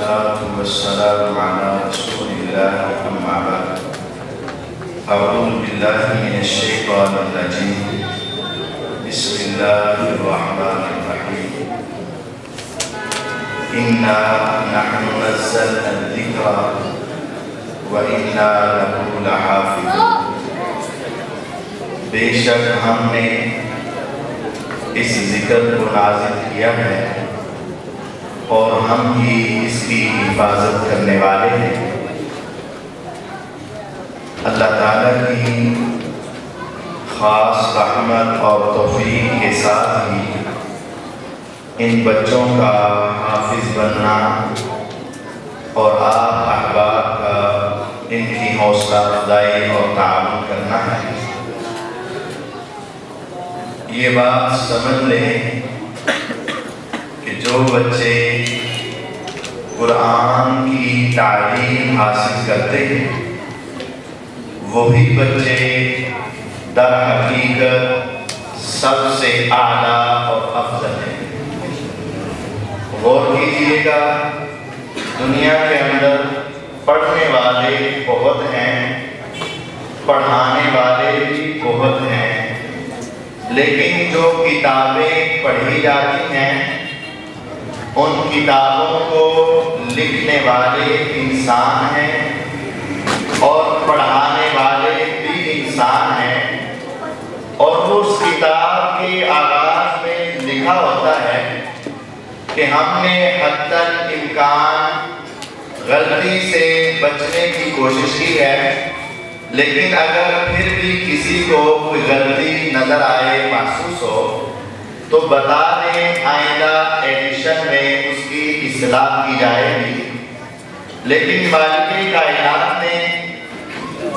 والصلاة والسلام على رسول الله أما بعد أعوذ بالله من الشيطان الرجيم بسم الله الرحمن الرحيم إنا نحن نزلنا الذكر وإنا له لحافظون بے شک ہم نے اس ذکر کو نازل کیا ہے اور ہم ہی اس کی حفاظت کرنے والے ہیں۔ اللہ تعالیٰ کی خاص رحمت اور توفیق کے ساتھ ہی ان بچوں کا حافظ بننا اور آپ احباب کا ان کی حوصلہ افزائی اور تعاون کرنا ہے۔ یہ بات سمجھ لیں کہ جو بچے قرآن کی تعلیم حاصل کرتے ہیں وہی بچے در حقیقت سب سے اعلیٰ اور افضل ہیں۔ غور کیجئے گا، دنیا کے اندر پڑھنے والے بہت ہیں، پڑھانے والے بھی بہت ہیں، لیکن جو کتابیں پڑھی جاتی ہیں ان کتابوں کو لکھنے والے انسان ہیں اور پڑھانے والے بھی انسان ہیں، اور اس کتاب کے آغاز میں لکھا ہوتا ہے کہ ہم نے حد تک امکان غلطی سے بچنے کی کوشش کی ہے، لیکن اگر پھر بھی کسی کو کوئی غلطی نظر آئے، محسوس ہو تو بتا دیں، آئندہ ایڈیشن میں اس کی اصلاح کی جائے گی۔ لیکن مالک کائنات نے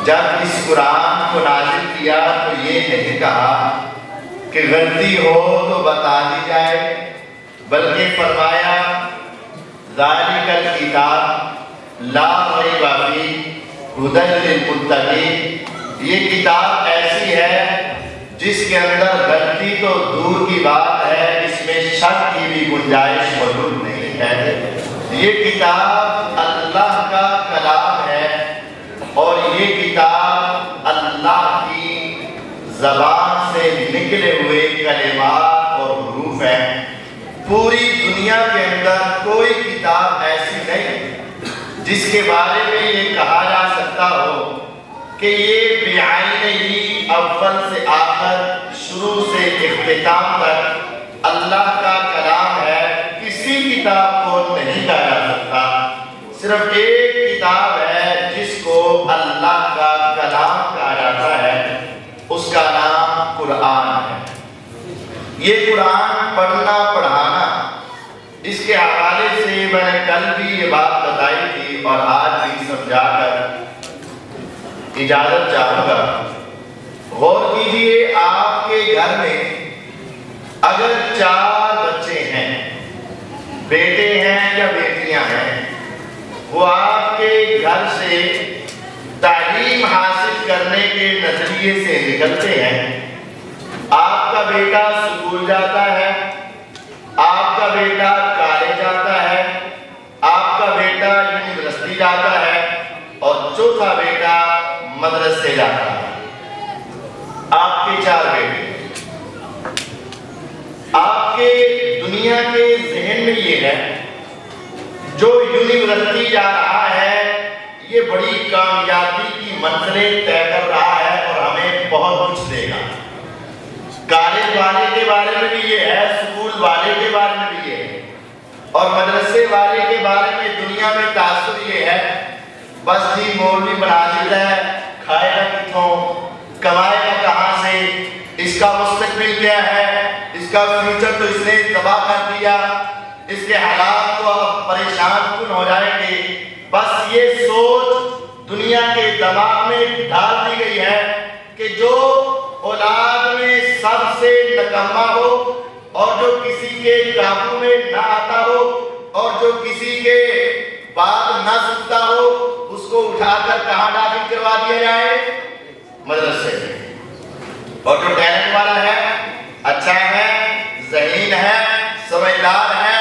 جب اس قرآن کو نازل کیا تو یہ نہیں کہا کہ غلطی ہو تو بتا دی جائے، بلکہ فرمایا ذالک الکتاب لا ریب فیہ ہدی للمتقین، یہ کتاب ایسی ہے جس کے اندر غلطی تو دور کی بات ہے، اس میں شک کی بھی گنجائش موجود نہیں ہے۔ یہ کتاب اللہ کا کلام ہے اور یہ کتاب اللہ کی زبان سے نکلے ہوئے کلمات اور حروف ہیں۔ پوری دنیا کے اندر کوئی کتاب ایسی نہیں جس کے بارے میں یہ کہا جا سکتا ہو کہ یہ بعین ہی اول سے آخر، شروع سے اختتام تک اللہ کا کلام ہے۔ کسی کتاب کو نہیں کہا جا سکتا، صرف ایک کتاب ہے جس کو اللہ کا کلام کہا جاتا ہے، اس کا نام قرآن ہے۔ یہ قرآن پڑھنا پڑھانا، اس کے حوالے سے میں نے کل بھی یہ بات بتائی تھی اور آج بھی سمجھا کر اجازت چاہوں گا۔ غور کیجئے، آپ کے گھر میں اگر 4 بچے ہیں، بیٹے ہیں یا بیٹیاں ہیں، وہ آپ کے گھر سے تعلیم حاصل کرنے کے نظریے سے نکلتے ہیں۔ آپ کا بیٹا اسکول جاتا ہے، آپ کا بیٹا کالج جاتا ہے، آپ کا بیٹا یونیورسٹی جاتا ہے اور چوتھا بیٹا مدرسے جاتا ہے۔ آپ کے 4 بیٹے، آپ کے دنیا کے ذہن میں یہ ہے جو یونیورسٹی جا رہا ہے یہ بڑی کامیابی کی منزلیں طے کر رہا ہے اور ہمیں بہت کچھ دے گا۔ کالج والے کے بارے میں بھی یہ ہے، سکول والے کے بارے میں بھی یہ ہے، اور مدرسے والے کے بارے میں دنیا میں تاثر یہ ہے بس جی مولوی بنا دیتا ہے، کھائے گا کتوں، کمائے گا کہاں سے، اس کا مستقبل کیا ہے، اس کا فیوچر تو اس نے تباہ کر دیا، اس کے حالات تو اب پریشان کن ہو جائیں گے۔ بس یہ سوچ دنیا کے دماغ میں ڈال دی گئی ہے کہ جو اولاد میں سب سے نکما ہو اور جو کسی کے قابو میں نہ آتا ہو اور جو کسی کے بات نہ سنتا ہو، اس کو اٹھا کر کہاں داخل کروا دیا جائے؟ مدرسے میں۔ اور جو ٹیلنٹ والا ہے، اچھا ہے، ذہین ہے، سمجھدار ہے،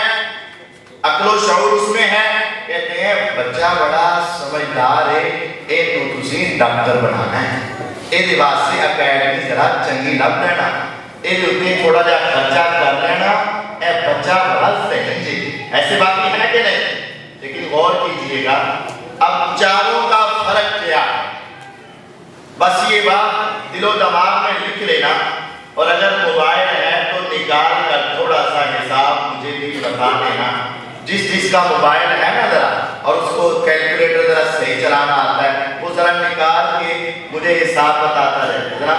عقل و شعور اس میں ہے کہ کہتے ہیں بچہ بڑا سمجھدار ہے، اے تو تسی ڈاکٹر بنانا ہے، اے واسطے اکیڈمی ذرا چنگی لب لینا، اے اتنے تھوڑا جا خرچہ کر لینا، اے بچہ بڑا صحیح جی۔ ایسے باقی ہے کہ نہیں؟ لیکن غور کیجئے گا اب چاروں کا فرق کیا ہے؟ بس یہ بات دل و دماغ میں لکھ لینا، اور اگر موبائل ہے تو نکال کر تھوڑا سا حساب مجھے بھی بتا دینا، جس کا موبائل ہے نا ذرا اور اس کو کیلکولیٹر ذرا صحیح چلانا آتا ہے وہ ذرا نکال کے مجھے حساب بتاتا رہے۔ ذرا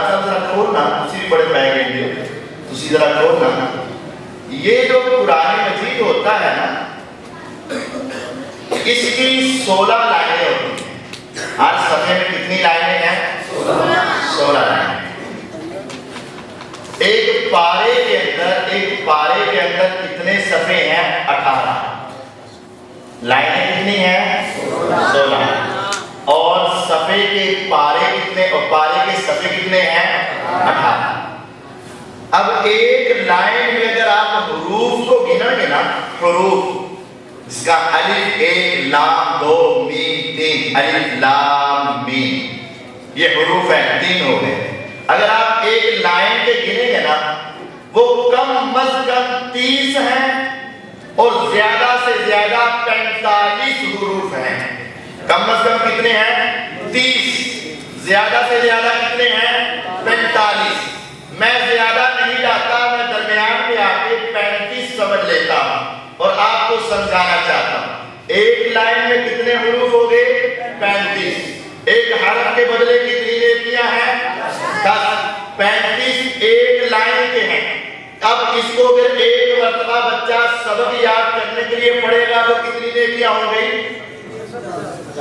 کھولنا، اسی بھی بڑے پیغام دیو اسی ذرا کھولنا۔ یہ جو قرآن مجید ہوتا ہے نا اس کی 16 لائنیں ہوتی ہیں، ہر صفحے میں کتنی لائنیں ہیں؟ 16 لائنیں۔ ایک پارے کے اندر کتنے صفحے ہیں؟ 18۔ لائنیں کتنی ہیں؟ 16۔ اور صفحے کے پارے کے صفحے کتنے ہیں؟ 18۔ اب ایک لائن میں اگر آپ حروف کو گنیں گے نا، حروف اس کا الف ایک لام دو میم تین، الف لام میم، یہ حروف ہیں، 3 ہو گئے۔ اگر آپ ایک لائن کے گنیں گے نا وہ کم از کم 30 ہیں اور زیادہ سے زیادہ 45 حروف ہیں۔ کم از کم کتنے ہیں؟ 30۔ زیادہ سے زیادہ کتنے ہیں؟ 45۔ میں زیادہ نہیں لاتا، میں درمیان میں آ کے 35 سمجھ لیتا ہوں اور آپ کو سمجھانا چاہتا ہوں۔ ایک لائن میں کتنے حروف ہو گئے؟ 35۔ ایک حرف کے بدلے کتنی نیکیاں ہیں؟ 10۔ 35 ایک لائن کے ہیں۔ اب اس کو اگر ایک مرتبہ بچہ سبق یاد کرنے کے لیے پڑھے گا تو کتنی نیکیاں ہو گئی؟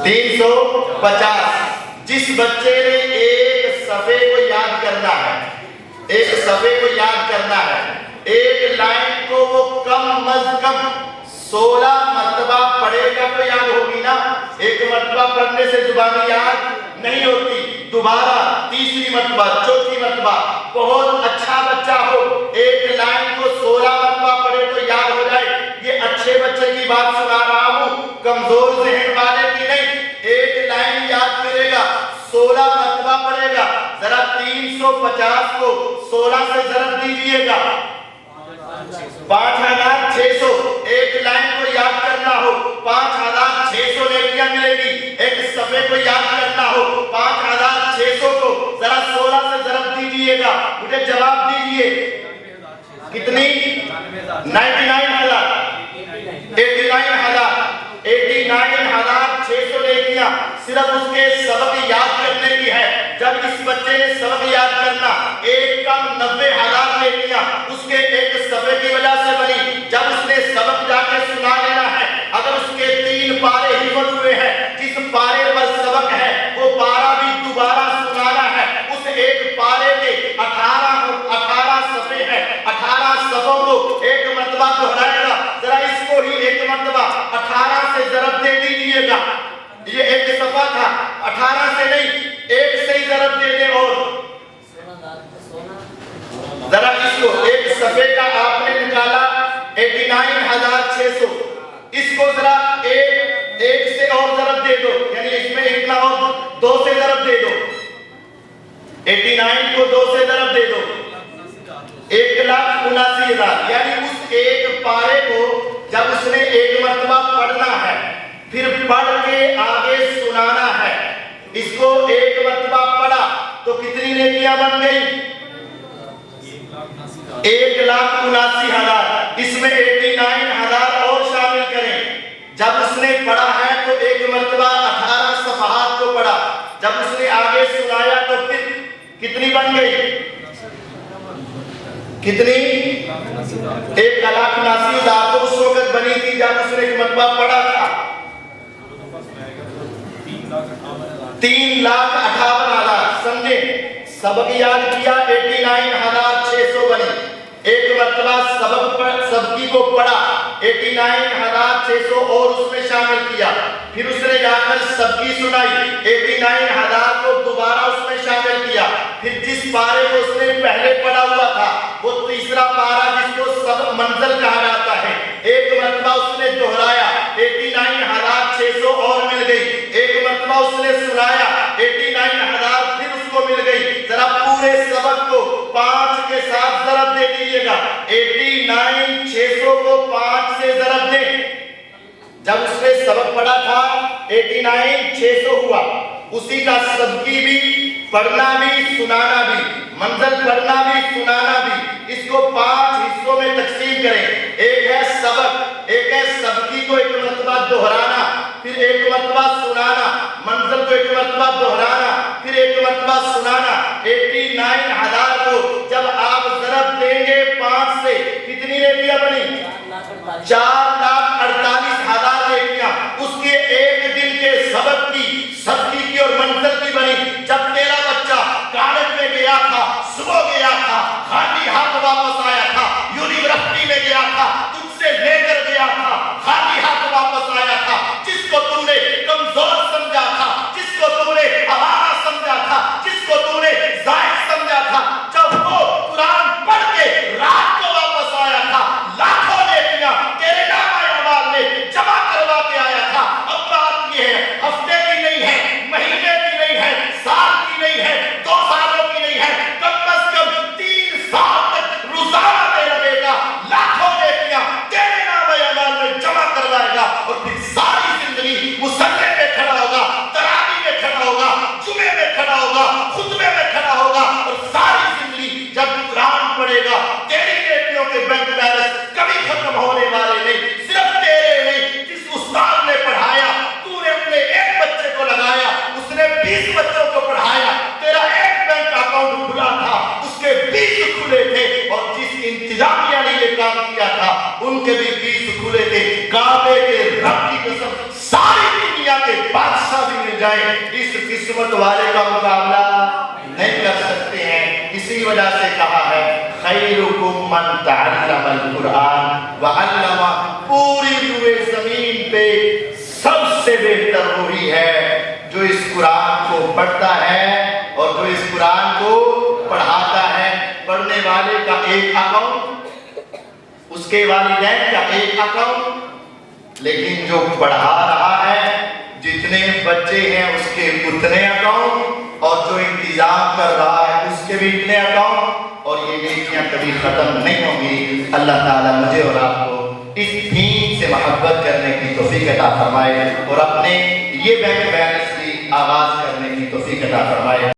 350۔ جس بچے نے ایک صفحے کو یاد کرنا ہے، ایک لائن کو وہ کم از کم 16 مرتبہ پڑھے گا تو یاد ہوگی نا۔ ایک مرتبہ پڑھنے سے زبانی یاد نہیں ہوتی، دوبارہ تیسری مرتبہ چوتھی مرتبہ۔ بہت اچھا بچہ ہو ایک لائن کو 16 مرتبہ پڑھے تو یاد ہو جائے۔ یہ اچھے بچے کی بات سنا رہا ہوں، کمزور ذہن والے کی نہیں۔ ایک لائن یاد کرے گا، 16 مرتبہ پڑھے گا۔ ذرا 350 کو 16 سے ضرب دیجئے گا، 5600۔ ایک لائن کو یاد کرنا ہو 5600 نیکیاں ملے گی۔ ایک صفحے کو یاد کرنا ہو 5600 کو ذرا 16 سے ضرب دیجئے گا، مجھے جواب دیجئے کتنی؟ 99,000 89,600 نیکیاں صرف اس کے سبق یاد کرنے کی ہے۔ جب اس بچے نے سبق یاد کرنا، ایک کم 90,000 نیکیاں اس کے ایک صفحے کی وجہ سے بنی۔ جب اس نے سبق جا کے سنا لینا ہے، اگر اس کے 3 پارے حفظ ہوئے ہیں، جس پارے پر سبق ہے وہ پارا بھی دوبارہ سنانا ہے۔ اس ایک پارے کے 18 صفحے ہیں، 18 صفوں کو ایک مرتبہ دہرائے گا۔ ذرا اس کو ہی ایک مرتبہ 18 سے ضرب دے دیجئے گا۔ یہ ایک صفحہ تھا، 18 سے نہیں، 1 سے ہی ضرب دے دیں۔ اور ذرا اس کو ایک صفحے کا آپ نے نکالا 89,600، اس کو ذرا ایک سے اور ضرب دے دو، یعنی اس میں اتنا اور 2 سے ضرب دے دو، 89 کو 2 سے ضرب دے دو، 1,79,000۔ یعنی اس ایک پارے کو جب اس نے ایک مرتبہ پڑھنا ہے، پھر پڑھ کے آگے سنانا ہے، اس کو ایک مرتبہ پڑھا تو کتنی نیکیاں بن گئی؟ 1,79,000۔ اس میں 89,000 اور شامل کریں۔ جب اس نے پڑھا ہے تو ایک مرتبہ 18 صفحات کو پڑھا، جب اس نے آگے سنایا تو پھر کتنی بن گئی؟ کتنی؟ 1,79,000 تو اس وقت بنی تھی جب اس نے ایک مرتبہ پڑھا تھا۔ 3,58,000۔ سمجھیں، سبق یاد کیا 89,600 بنی۔ ایک مرتبہ سبقی کو پڑھا 89,600 اور اس میں شامل کیا، پھر اس نے جا کر سبقی سنائی 89,000 کو دوبارہ اس میں شامل کیا، پھر جس پارے کو اس نے پہلے پڑھا ہوا تھا وہ تیسرا پارا جس کو سبق منزل کہا جاتا ہے، ایک مرتبہ اس نے دہرایا 89,600 سبق کو 5 کے ساتھ ضرب دے دیجئے گا. 89 600 کو 5 سے ضرب دیں. جب اس نے سبق پڑھا تھا 89 600 ہوا. اسی کا سبکی بھی پڑھنا بھی سنانا بھی, منزل پڑھنا بھی سنانا بھی, اس کو 5 حصوں میں تقسیم کریں. ایک ہے سبق, ایک ہے سبکی کو ایک مرتبہ دہرانا, پھر ایک مرتبہ سنانا, منزل کو ایک مرتبہ دہرانا, پھر ایک مرتبہ سنانا. 89,000 کو جب آپ ضرب دیں گے 5 سے کتنی نیکیاں بنی؟ 4,48,000 نیکیاں. اس کے ایک دن کے سبق کی, سبکی کی اور منزل کی بنی. جب تیرا بچہ کالج میں گیا تھا, صبح گیا تھا, خالی ہاتھ واپس آیا تھا, یونیورسٹی میں گیا تھا, تجھ سے لے کر گیا تھا, خالی ہاتھ واپس آیا تھا. جس کو تم نے کمزور سمجھا تھا, جس کو تم نے آوارہ سمجھا تھا, جس کو تم نے زائد سمجھا تھا, جب وہ قرآن پڑھ کے رات کو واپس آیا تھا, لاکھوں نیکیاں تیرے نامہ اعمال میں جمع کروا کے آیا تھا. اب بات یہ ہے, ہفتے کی نہیں ہے, مہینے کی نہیں ہے, سال کی نہیں ہے, 2 سالوں کی نہیں ہے, کم از کم 3 سال تک روزانہ تیرا بیٹا لاکھوں نیکیاں تیرے نامہ اعمال میں جمع کروائے گا. اور پھر ساری زندگی مصلی میں کھڑا ہوگا, تراویح میں کھڑا ہوگا, جمعے میں کھڑا ہوگا, خطبے میں کھڑا ہوگا, اور ساری زندگی جب قرآن پڑھے گا تیری نیکیوں کے بینک بیلنس کبھی ختم ہونے والے نہیں. صرف تیرے نہیں, جس استاد نے پڑھایا تو نے اپنے ایک بچے کو لگایا, اس نے 20 بچوں کو پڑھایا. تیرا ایک بینک اکاؤنٹ کھلا تھا, اس کے 20 کھلے تھے, اور جس انتظامیہ نے یہ کام کیا تھا ان کے بھی 20 کھلے تھے. کعبے کے رب کی قسم ساری دنیا کے بادشاہ بھی مل جائیں, اس قسمت والے کا مقابلہ نہیں کر سکتے ہیں. اسی وجہ سے کہا ہے خیرکم من تعلم القرآن وعلمہ. پوری روئے زمین پہ سب سے بہتر وہی ہے جو اس قرآن کو پڑھتا ہے اور جو اس قرآن کو پڑھاتا ہے. پڑھنے والے کا ایک اکاؤنٹ, اس کے والدین کا ایک اکاؤنٹ, لیکن جو پڑھا رہا ہے جتنے بچے ہیں اس کے اتنے اکاؤنٹ, اور جو انتظام کر رہا ہے اس کے بھی اتنے اکاؤنٹ. اور یہ نیکیاں کبھی ختم نہیں ہوں گی. اللہ تعالیٰ مجھے اور آپ کو اس دین سے محبت کرنے کی توفیق عطا فرمائے, اور اپنے یہ بینک بیلنس کی آغاز کرنے کی توفیق عطا فرمائے.